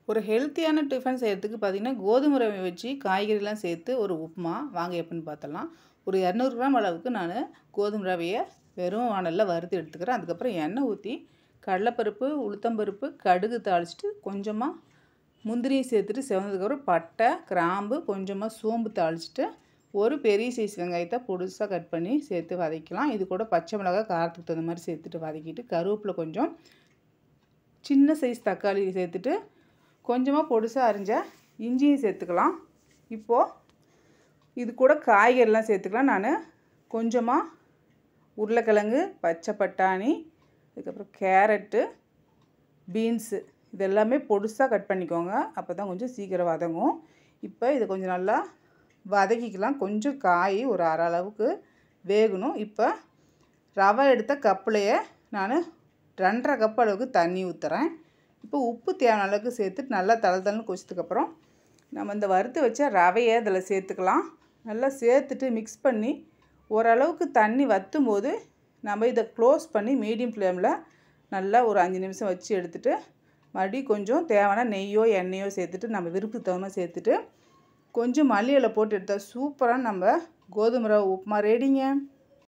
ஒரு ஹெல்த்தியான டிஃபன் செய்கிறதுக்கு பார்த்திங்கன்னா கோதுமை ரவை வச்சு காய்கறிலாம் சேர்த்து ஒரு உப்புமா வாங்க எப்படின்னு பார்த்தலாம். ஒரு 200 கிராம் அளவுக்கு நான் கோதுமை ரவையை வெறும் வாணலில் வறுத்து எடுத்துக்கிறேன். அதுக்கப்புறம் எண்ணெய் ஊற்றி கடலைப்பருப்பு, உளுத்தம்பருப்பு, கடுகு தாளிச்சிட்டு கொஞ்சமாக முந்திரியும் சேர்த்துட்டு செவந்ததுக்கப்புறம் பட்டை, கிராம்பு, கொஞ்சமாக சோம்பு தாளிச்சிட்டு ஒரு பெரிய சைஸ் வெங்காயத்தை பொடுசாக கட் பண்ணி சேர்த்து வதக்கலாம். இது கூட பச்சை மிளகாய் காரத்துக்கு தகுந்த மாதிரி சேர்த்துட்டு வதக்கிட்டு கருவேப்பிலை கொஞ்சம் சின்ன சைஸ் தக்காளி சேர்த்துட்டு கொஞ்சமாக பொடுசாக அரிஞ்ச இஞ்சியும் சேர்த்துக்கலாம். இப்போது இது கூட காய்கறிலாம் சேர்த்துக்கலாம். நான் கொஞ்சமாக உருளைக்கிழங்கு, பச்சை பட்டாணி, அதுக்கப்புறம் கேரட்டு, பீன்ஸு இதெல்லாமே பொடுசாக கட் பண்ணிக்கோங்க. அப்போ தான் கொஞ்சம் சீக்கிரம் வதங்கும். இப்போ இதை கொஞ்சம் நல்லா வதக்கிக்கலாம். கொஞ்சம் காய் ஒரு அரை அளவுக்கு வேகணும். இப்போ ரவை எடுத்த கப்புலையே நான் 2.5 கப் அளவுக்கு தண்ணி ஊற்றுறேன். இப்போ உப்பு தேவையான அளவுக்கு சேர்த்துட்டு நல்லா தளன்னு கொதிச்சதுக்கப்புறம் நம்ம இந்த வறுத்து வச்ச ரவையை அதில் சேர்த்துக்கலாம். நல்லா சேர்த்துட்டு மிக்ஸ் பண்ணி ஓரளவுக்கு தண்ணி வற்றும் போது நம்ம இதை க்ளோஸ் பண்ணி மீடியம் ஃப்ளேமில் நல்லா ஒரு 5 நிமிஷம் வச்சு எடுத்துகிட்டு மறுபடியும் கொஞ்சம் தேவையான நெய்யோ எண்ணெயோ சேர்த்துட்டு நம்ம விருப்பத்துக்கு தகுந்த மாதிரி சேர்த்துட்டு கொஞ்சம் மல்லி இலை போட்டு எடுத்தால் சூப்பராக நம்ம கோதுமை ரவை உப்புமா ரெடிங்க.